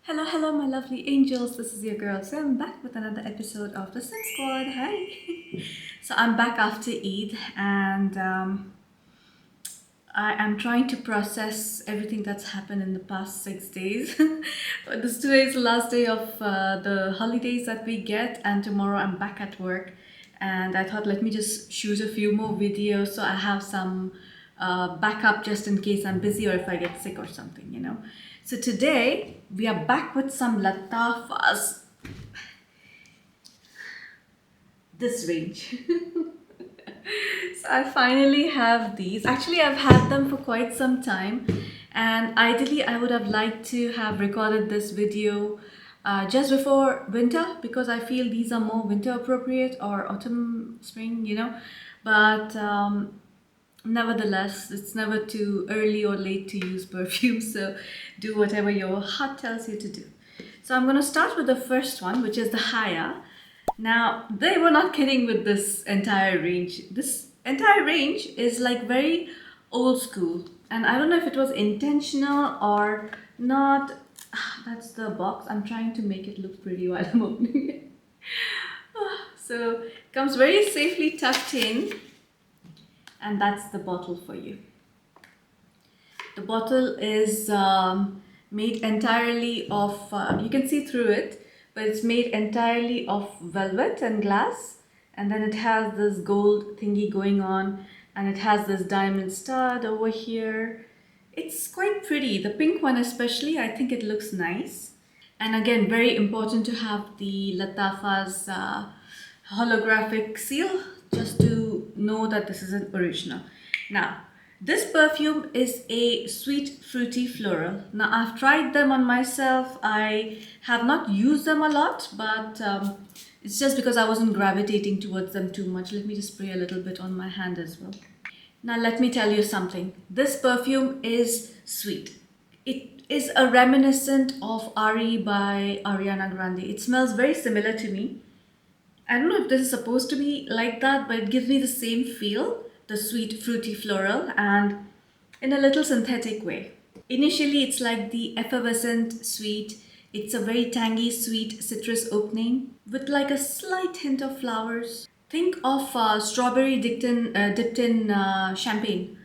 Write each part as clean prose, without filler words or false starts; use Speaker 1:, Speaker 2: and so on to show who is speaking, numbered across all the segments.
Speaker 1: Hello, hello, my lovely angels. This is your girl Sim back with another episode of the Sim Squad. Hi. So I'm back after Eid, and I am trying to process everything that's happened in the past 6 days. This today is the last day of the holidays that we get, and tomorrow I'm back at work. And I thought, let me just shoot a few more videos so I have some backup just in case I'm busy or if I get sick or something. So today we are back with some Lattafas. This range. So I finally have these. Actually, I've had them for quite some time, and ideally, I would have liked to have recorded this video just before winter because I feel these are more winter appropriate or autumn, spring. But nevertheless, it's never too early or late to use perfume, so do whatever your heart tells you to do. So I'm going to start with the first one, which is the Haya. Now, they were not kidding with this entire range. This entire range is like very old school, and I don't know if it was intentional or not. That's the box. I'm trying to make it look pretty while I'm opening it. So, it comes very safely tucked in, and that's the bottle for you. The bottle is made entirely of, you can see through it, but it's made entirely of velvet and glass. And then it has this gold thingy going on, and it has this diamond stud over here. It's quite pretty. The pink one especially, I think it looks nice. And again, very important to have the Lattafa's holographic seal just to know that this is an original. Now, this perfume is a sweet fruity floral. Now, I've tried them on myself. I have not used them a lot, but it's just because I wasn't gravitating towards them too much. Let me just spray a little bit on my hand as well. Now, let me tell you something. This perfume is sweet. It is a reminiscent of Ari by Ariana Grande. It smells very similar to me. I don't know if this is supposed to be like that, but it gives me the same feel, the sweet, fruity floral, and in a little synthetic way. Initially, it's like the effervescent sweet. It's a very tangy, sweet citrus opening with like a slight hint of flowers. Think of strawberry dipped in champagne.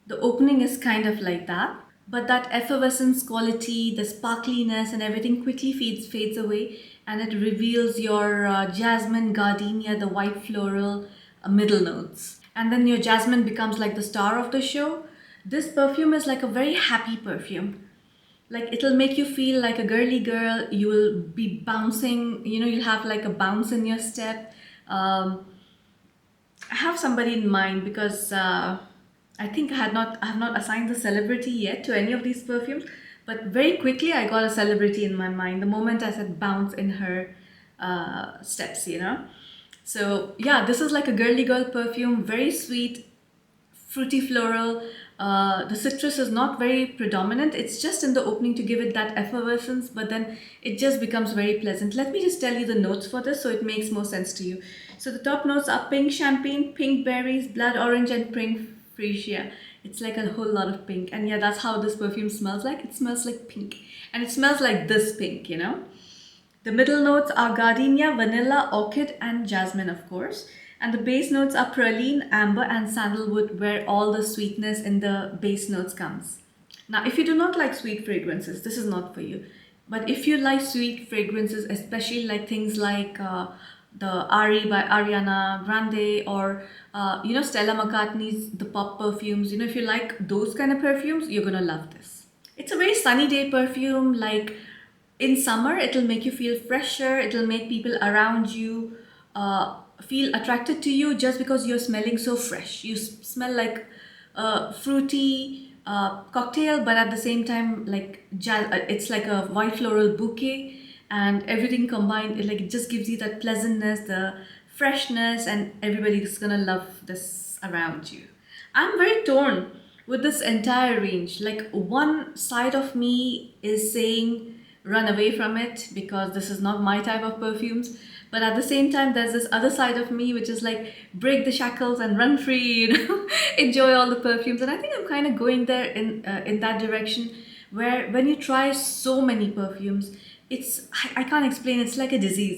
Speaker 1: The opening is kind of like that, but that effervescence quality, the sparkliness and everything quickly fades away, and it reveals your jasmine, gardenia, the white floral middle notes. And then your jasmine becomes like the star of the show. This perfume is like a very happy perfume. Like it'll make you feel like a girly girl. You will be bouncing, you'll have like a bounce in your step. I have somebody in mind because I think I have not assigned the celebrity yet to any of these perfumes, but very quickly I got a celebrity in my mind the moment I said bounce in her steps. So yeah, this is like a girly girl perfume, very sweet, fruity floral. The citrus is not very predominant. It's just in the opening to give it that effervescence, but then it just becomes very pleasant. Let me just tell you the notes for this so it makes more sense to you. So the top notes are pink champagne, pink berries, blood orange, and pink freesia. It's like a whole lot of pink. And yeah, that's how this perfume smells like. It smells like pink. And it smells like this pink. The middle notes are gardenia, vanilla, orchid, and jasmine, of course. And the base notes are praline, amber, and sandalwood, where all the sweetness in the base notes comes. Now, if you do not like sweet fragrances, this is not for you. But if you like sweet fragrances, especially like things like the Ari by Ariana Grande or Stella McCartney's the pop perfumes, if you like those kind of perfumes, you're gonna love this. It's a very sunny day perfume. Like in summer, it'll make you feel fresher. It'll make people around you feel attracted to you just because you're smelling so fresh. You smell like a fruity cocktail, but at the same time, like it's like a white floral bouquet, and everything combined, it just gives you that pleasantness, the freshness, and everybody's gonna love this around you. I'm very torn with this entire range. Like one side of me is saying run away from it because this is not my type of perfumes, but at the same time there's this other side of me which is like break the shackles and run free. Enjoy all the perfumes, and I think I'm kind of going there in that direction. where when you try so many perfumes, I can't explain, it's like a disease,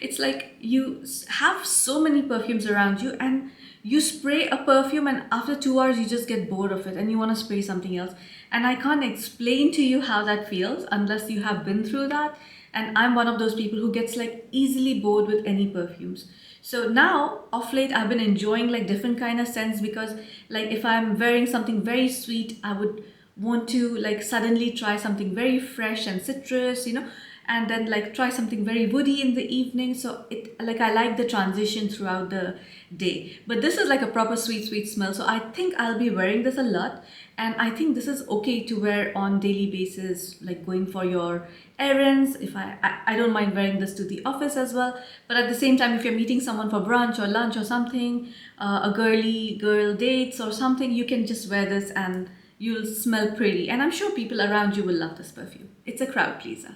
Speaker 1: It's like you have so many perfumes around you, and you spray a perfume, and after 2 hours you just get bored of it and you want to spray something else. And I can't explain to you how that feels unless you have been through that. And I'm one of those people who gets like easily bored with any perfumes. So now of late I've been enjoying like different kind of scents, because like if I'm wearing something very sweet, I would want to like suddenly try something very fresh and citrus, and then like try something very woody in the evening. So it like I like the transition throughout the day. But this is like a proper sweet smell, so I think I'll be wearing this a lot. And I think this is okay to wear on daily basis, like going for your errands. If I don't mind wearing this to the office as well. But at the same time, if you're meeting someone for brunch or lunch or something, a girly girl dates or something, you can just wear this and you'll smell pretty. And I'm sure people around you will love this perfume. It's a crowd pleaser.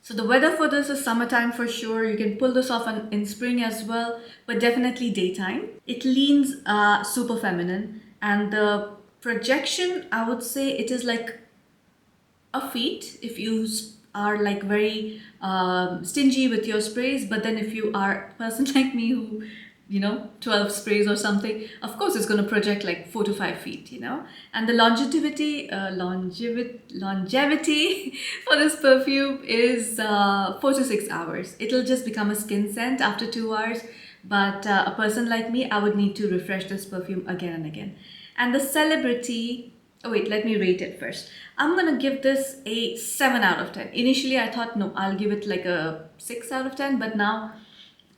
Speaker 1: So the weather for this is summertime for sure. You can pull this off in spring as well, but definitely daytime. It leans super feminine, and the projection, I would say it is like a feat if you are like very stingy with your sprays. But then if you are a person like me who 12 sprays or something, of course it's going to project like 4 to 5 feet. And the longevity for this perfume is 4 to 6 hours. It'll just become a skin scent after 2 hours. But a person like me, I would need to refresh this perfume again and again. And the celebrity, oh wait, let me rate it first. I'm gonna give this a 7 out of 10. Initially I thought, no, I'll give it like a 6 out of 10, but now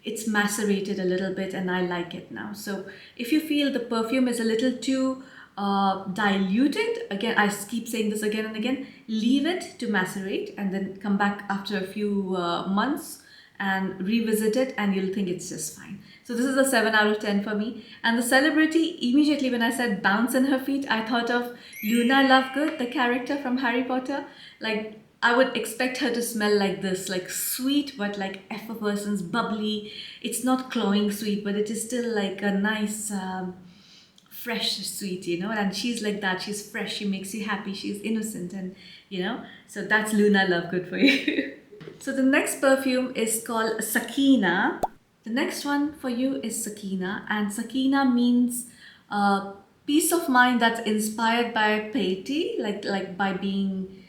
Speaker 1: it's macerated a little bit and I like it now. So if you feel the perfume is a little too diluted, again, I keep saying this again and again, leave it to macerate and then come back after a few months and revisit it, and you'll think it's just fine. So this is a 7 out of 10 for me. And the celebrity, immediately when I said bounce in her feet, I thought of Luna Lovegood, the character from Harry Potter. Like, I would expect her to smell like this, like sweet, but like effervescence, bubbly. It's not cloying sweet, but it is still like a nice, fresh sweet, and she's like that. She's fresh, she makes you happy, she's innocent, and so that's Luna Lovegood for you. So the next perfume is called Sakeena. The next one for you is Sakeena, and Sakeena means peace of mind that's inspired by piety, like by being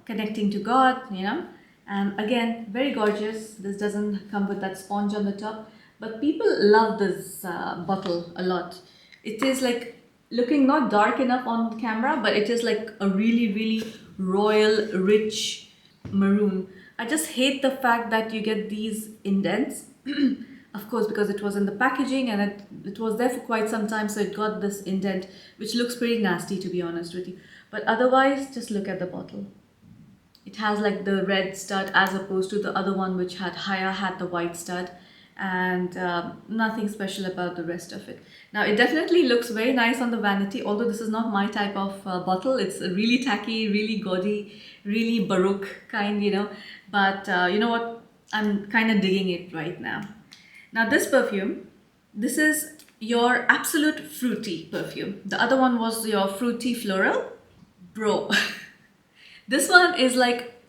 Speaker 1: connecting to God, And again, very gorgeous. This doesn't come with that sponge on the top, but people love this bottle a lot. It is like looking not dark enough on camera, but it is like a really, really royal, rich maroon. I just hate the fact that you get these indents. Of course, because it was in the packaging and it was there for quite some time, so it got this indent, which looks pretty nasty, to be honest with you. But otherwise, just look at the bottle. It has like the red stud as opposed to the other one, which Haya had the white stud, and nothing special about the rest of it. Now, it definitely looks very nice on the vanity, although this is not my type of bottle. It's really tacky, really gaudy, really baroque kind, But you know what? I'm kind of digging it right now. Now, this perfume, this is your absolute fruity perfume. The other one was your fruity floral. Bro, this one is like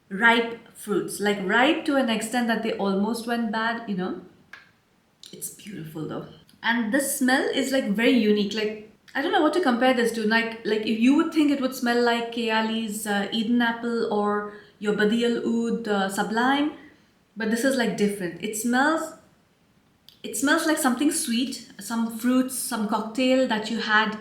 Speaker 1: ripe fruits, like ripe to an extent that they almost went bad, It's beautiful though. And the smell is like very unique. Like, I don't know what to compare this to. Like if you would think it would smell like Kayali's Eden Apple or your Badi Al Oud Sublime, but this is like different. It smells like something sweet, some fruits, some cocktail that you had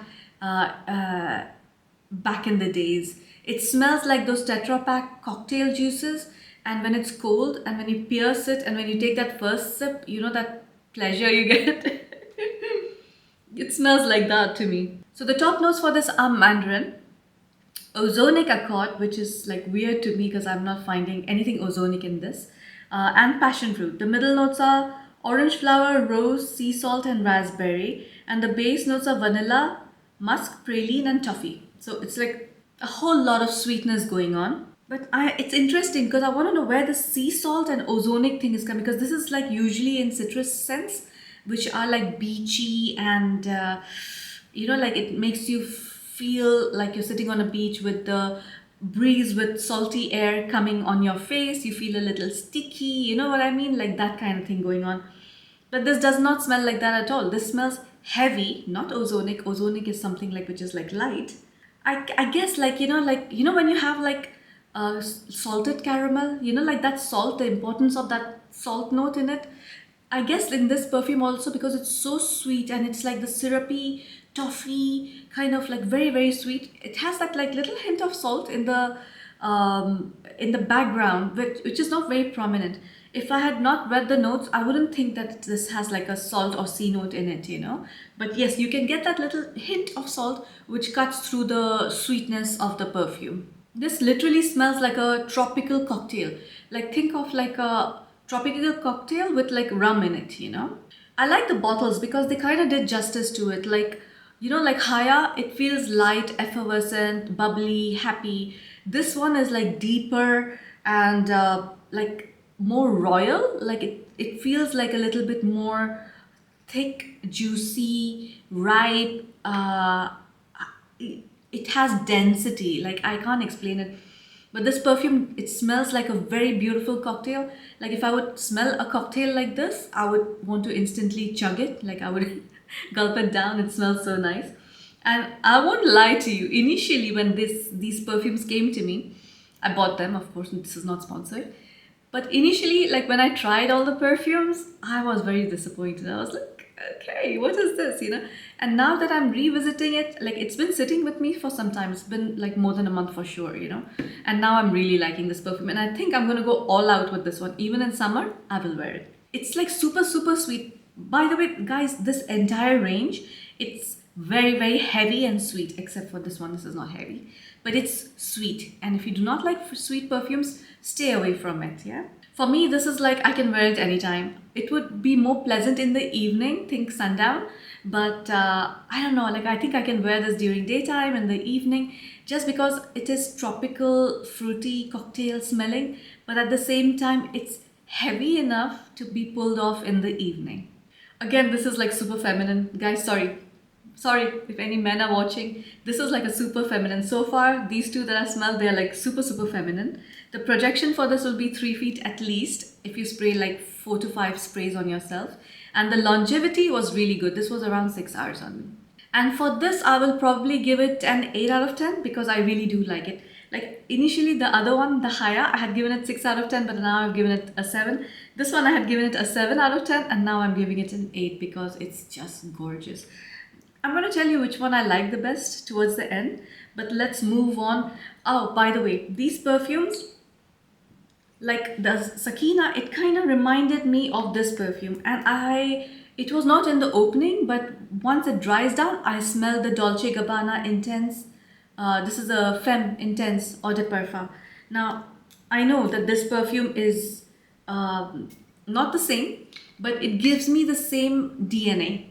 Speaker 1: back in the days. It smells like those Tetra Pak cocktail juices, and when it's cold and when you pierce it and when you take that first sip, that pleasure you get. It smells like that to me. So the top notes for this are mandarin, ozonic accord, which is like weird to me because I'm not finding anything ozonic in this, and passion fruit. The middle notes are orange flower, rose, sea salt, and raspberry, and the base notes are vanilla, musk, praline, and toffee. So it's like a whole lot of sweetness going on. But it's interesting because I want to know where the sea salt and ozonic thing is coming, because this is like usually in citrus scents, which are like beachy and like it makes you feel like you're sitting on a beach with the breeze with salty air coming on your face. You feel a little sticky, you know what I mean? Like that kind of thing going on. But this does not smell like that at all. This smells heavy, not ozonic. Ozonic is something like which is like light. I guess like when you have like salted caramel, like that salt, the importance of that salt note in it. I guess in this perfume also, because it's so sweet and it's like the syrupy toffee kind of like very very sweet. It has that like little hint of salt in the background, which is not very prominent. If I had not read the notes, I wouldn't think that this has like a salt or sea note in it. But yes, you can get that little hint of salt which cuts through the sweetness of the perfume. This literally smells like a tropical cocktail. Like think of like a tropical cocktail with like rum in it. I like the bottles because they kind of did justice to it. Like Haya, it feels light, effervescent, bubbly, happy. This one is like deeper and like more royal. Like it feels like a little bit more thick, juicy, ripe. It has density. Like I can't explain it. But this perfume, it smells like a very beautiful cocktail. Like if I would smell a cocktail like this, I would want to instantly chug it. Like I would gulp it down. It smells so nice. And I won't lie to you. Initially, when these perfumes came to me, I bought them. Of course, this is not sponsored. But initially, like when I tried all the perfumes, I was very disappointed. I was like, okay, what is this? And now that I'm revisiting it, like it's been sitting with me for some time. It's been like more than a month for sure. And now I'm really liking this perfume. And I think I'm going to go all out with this one. Even in summer, I will wear it. It's like super, super sweet. By the way, guys, this entire range, it's very, very heavy and sweet, except for this one. This is not heavy, but it's sweet. And if you do not like sweet perfumes, stay away from it, yeah? For me, this is like I can wear it anytime. It would be more pleasant in the evening, think sundown, but I don't know, like I think I can wear this during daytime and the evening just because it is tropical, fruity, cocktail smelling, but at the same time, it's heavy enough to be pulled off in the evening. Again, this is like super feminine. Guys, sorry if any men are watching. This is like a super feminine. So far, these two that I smelled, they're like super, super feminine. The projection for this will be 3 feet at least if you spray like 4 to 5 sprays on yourself. And the longevity was really good. This was around 6 hours on me. And for this, I will probably give it an 8 out of 10 because I really do like it. Like initially the other one, the Haya, I had given it 6 out of 10, but now I've given it a 7. This one I had given it a 7 out of 10 and now I'm giving it an 8 because it's just gorgeous. I'm going to tell you which one I like the best towards the end, but let's move on. Oh, by the way, these perfumes, like the Sakeena, it kind of reminded me of this perfume, and it was not in the opening, but once it dries down, I smell the Dolce & Gabbana Intense. This is a Femme Intense Eau de Parfum. Now, I know that this perfume is not the same, but it gives me the same DNA.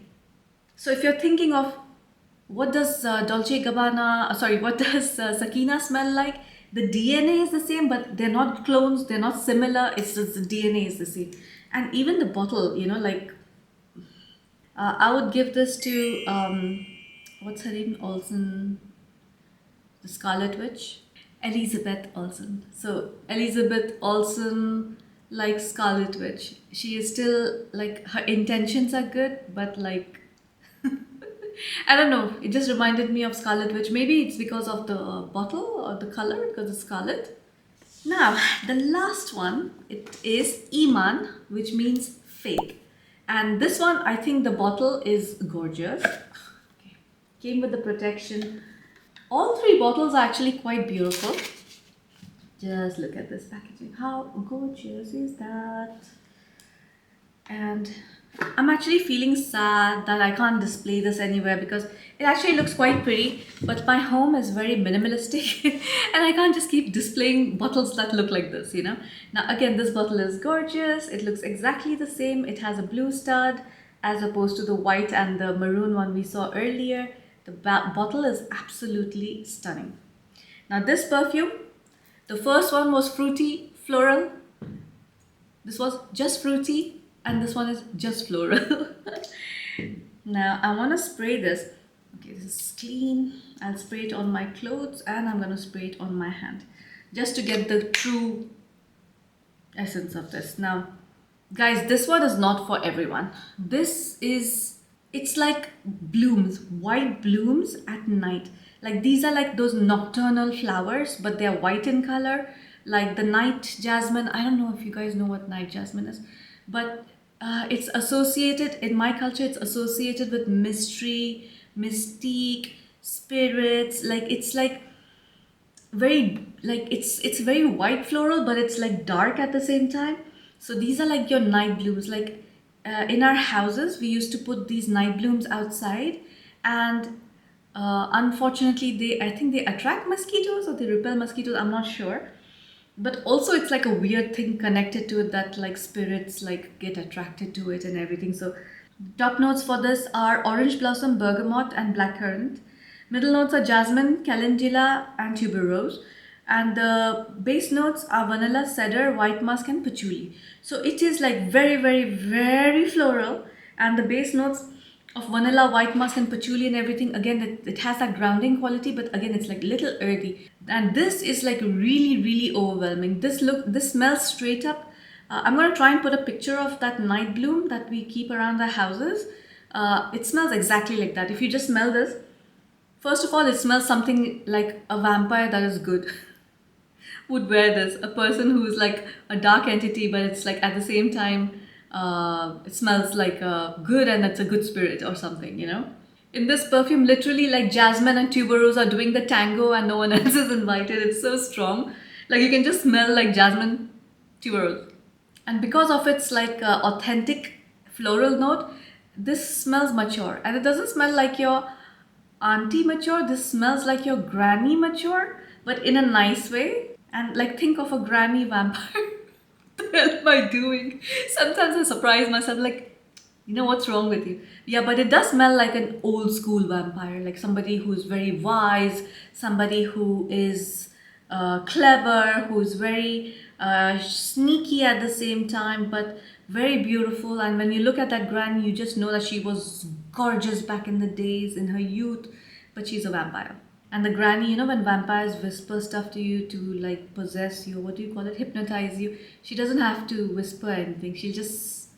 Speaker 1: So if you're thinking of what does what does Sakeena smell like? The DNA is the same, but they're not clones, they're not similar, it's just the DNA is the same. And even the bottle, I would give this to, what's her name, Olsen, the Scarlet Witch? Elizabeth Olsen. So Elizabeth Olsen, like Scarlet Witch. She is still, like, her intentions are good, but like, I don't know, it just reminded me of Scarlet Witch. Maybe it's because of the bottle or the color, because it's scarlet. Now, the last one, it is Emaan, which means faith. And this one, I think the bottle is gorgeous. Okay. Came with the protection. All 3 bottles are actually quite beautiful. Just look at this packaging. How gorgeous is that? And I'm actually feeling sad that I can't display this anywhere because it actually looks quite pretty, but my home is very minimalistic and I can't just keep displaying bottles that look like this. Now again, this bottle is gorgeous. It looks exactly the same. It has a blue stud as opposed to the white and the maroon one we saw earlier. The bottle is absolutely stunning. Now this perfume, the first one was fruity, floral. This was just fruity. And this one is just floral. Now I want to spray this. Okay, this is clean. I'll spray it on my clothes and I'm gonna spray it on my hand just to get the true essence of this. Now, guys, this one is not for everyone. It's like blooms, white blooms at night. Like these are like those nocturnal flowers, but they're white in color, like the night jasmine. I don't know if you guys know what night jasmine is, but it's associated, in my culture, it's associated with mystery, mystique, spirits. Like it's like very, like it's very white floral, but it's like dark at the same time. So these are like your night blooms. Like in our houses we used to put these night blooms outside, and unfortunately they, I think they attract mosquitoes or they repel mosquitoes, I'm not sure. But also it's like a weird thing connected to it, that like spirits like get attracted to it and everything. So top notes for this are orange blossom, bergamot, and blackcurrant. Middle notes are jasmine, calendula, and tuberose. And the base notes are vanilla, cedar, white musk, and patchouli. So it is like very, very, very floral. And the base notes of vanilla, white musk, and patchouli and everything, again, it has that grounding quality, but again, it's like little earthy. And this is like really, really overwhelming. This smells straight up. I'm gonna try and put a picture of that night bloom that we keep around the houses. It smells exactly like that. If you just smell this, first of all, it smells something like a vampire that is good would wear this. A person who's like a dark entity, but it's like at the same time, it smells like good and it's a good spirit or something, you know? In this perfume, literally like jasmine and tuberose are doing the tango and no one else is invited. It's so strong. Like you can just smell like jasmine, tuberose. And because of its like authentic floral note, this smells mature. And it doesn't smell like your auntie mature. This smells like your granny mature, but in a nice way. And like think of a granny vampire. What the hell am I doing? Sometimes I surprise myself like, you know, what's wrong with you? Yeah, but it does smell like an old school vampire, like somebody who's very wise, somebody who is clever, who's very sneaky at the same time, but very beautiful. And when you look at that granny, you just know that she was gorgeous back in the days in her youth, but she's a vampire. And the granny, you know, when vampires whisper stuff to you to like possess you, what do you call it? Hypnotize you. She doesn't have to whisper anything. She'll just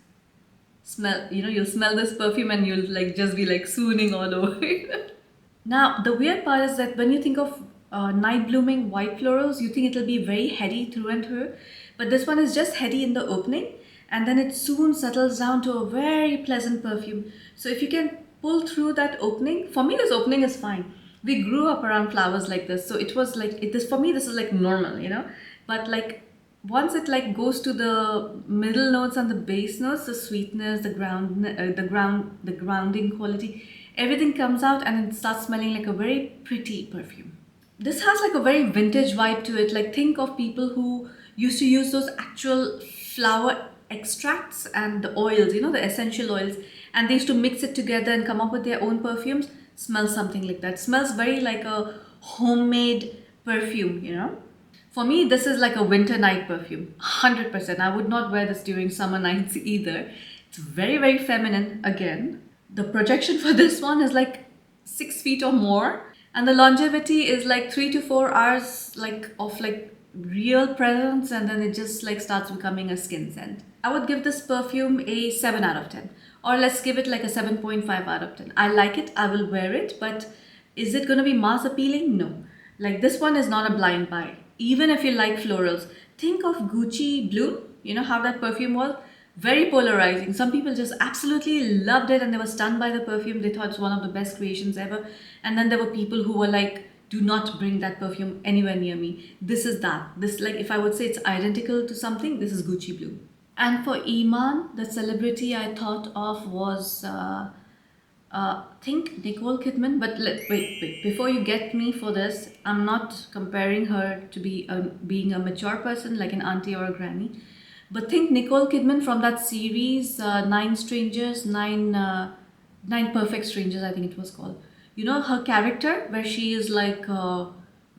Speaker 1: smell, you know, you'll smell this perfume and you'll like just be like swooning all over it. Now, the weird part is that when you think of night blooming white florals, you think it'll be very heady through and through. But this one is just heady in the opening, and then it soon settles down to a very pleasant perfume. So if you can pull through that opening, for me this opening is fine. We grew up around flowers like this, so it was like this for me. This is like normal, you know. But like once it like goes to the middle notes and the base notes, the sweetness, the grounding quality, everything comes out and it starts smelling like a very pretty perfume. This has like a very vintage vibe to it. Like think of people who used to use those actual flower extracts and the oils, you know, the essential oils, and they used to mix it together and come up with their own perfumes. Smells something like that. Smells very like a homemade perfume, you know. For me, this is like a winter night perfume, 100%. I would not wear this during summer nights either. It's very, very feminine again. The projection for this one is like 6 feet or more, and the longevity is like 3 to 4 hours, like of like real presence, and then it just like starts becoming a skin scent. I would give this perfume a 7 out of 10, or let's give it like a 7.5 out of 10. I like it, I will wear it, but is it going to be mass appealing? No. Like this one is not a blind buy. Even if you like florals, think of Gucci Bloom. You know how that perfume was? Very polarizing. Some people just absolutely loved it and they were stunned by the perfume. They thought it's one of the best creations ever. And then there were people who were like, do not bring that perfume anywhere near me. This is that. This, like, if I would say it's identical to something, this is Gucci Bloom. And for Emaan, the celebrity I thought of was, think Nicole Kidman. But wait. Before you get me for this, I'm not comparing her to being a mature person like an auntie or a granny. But think Nicole Kidman from that series, Nine Strangers, Nine Perfect Strangers, I think it was called. You know, her character where she is like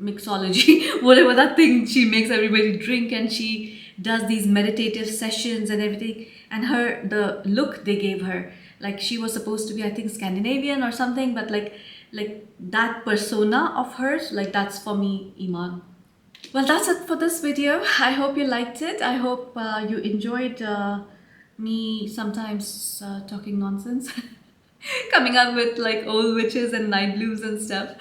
Speaker 1: mixology, whatever that thing she makes everybody drink, and she does these meditative sessions and everything. And the look they gave her, like she was supposed to be, I think, Scandinavian or something, but like like that persona of hers, like that's for me Emaan. Well, that's it for this video. I hope you liked it. I hope you enjoyed me sometimes talking nonsense, coming up with like old witches and night blues and stuff.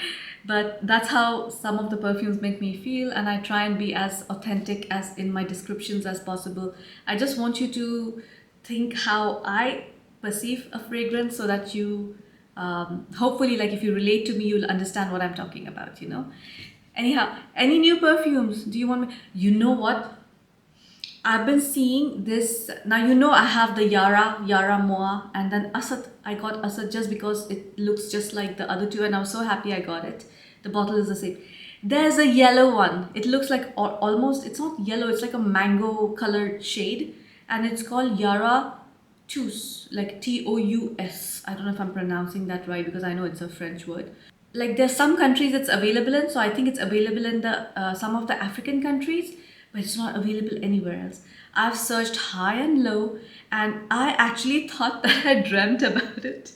Speaker 1: But that's how some of the perfumes make me feel, and I try and be as authentic as in my descriptions as possible. I just want you to think how I perceive a fragrance so that you hopefully, like if you relate to me, you'll understand what I'm talking about, you know. Anyhow, any new perfumes? Do you want me? You know what? I've been seeing this. Now you know I have the Yara Moa, and then Asad. I got Asad just because it looks just like the other two, and I was so happy I got it. The bottle is the same. There's a yellow one. It looks like almost, it's not yellow, it's like a mango colored shade, and it's called Yara Tous, like Tous. I don't know if I'm pronouncing that right because I know it's a French word. Like there's some countries it's available in, so I think it's available in the some of the African countries, but it's not available anywhere else. I've searched high and low, and I actually thought that I dreamt about it.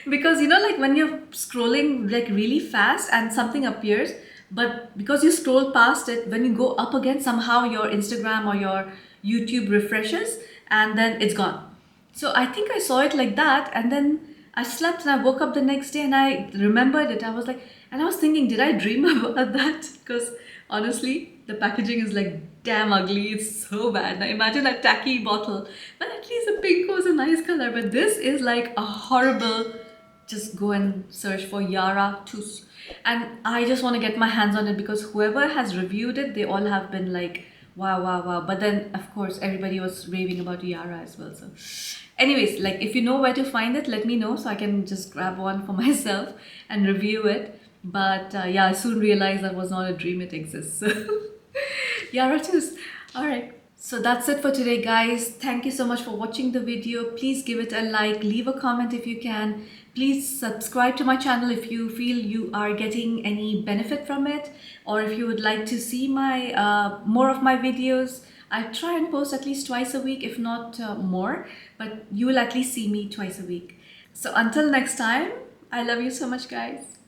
Speaker 1: Because you know, like when you're scrolling like really fast and something appears, but because you scroll past it, when you go up again, somehow your Instagram or your YouTube refreshes and then it's gone. So I think I saw it like that, and then I slept and I woke up the next day and I remembered it. I was like, and I was thinking, did I dream about that? Because honestly, the packaging is like damn ugly. It's so bad. Now imagine a tacky bottle, but at least the pink was a nice color. But this is like a horrible. Just go and search for Yara Tous, and I just want to get my hands on it because whoever has reviewed it, they all have been like, wow, wow, wow. But then of course everybody was raving about Yara as well. So anyways, like if you know where to find it, let me know so I can just grab one for myself and review it. But yeah, I soon realized that was not a dream, it exists. So Yara Tous. All right. So that's it for today, guys. Thank you so much for watching the video. Please give it a like, leave a comment if you can. Please subscribe to my channel if you feel you are getting any benefit from it, or if you would like to see my more of my videos. I try and post at least twice a week, if not more, but you will at least see me twice a week. So until next time, I love you so much, guys.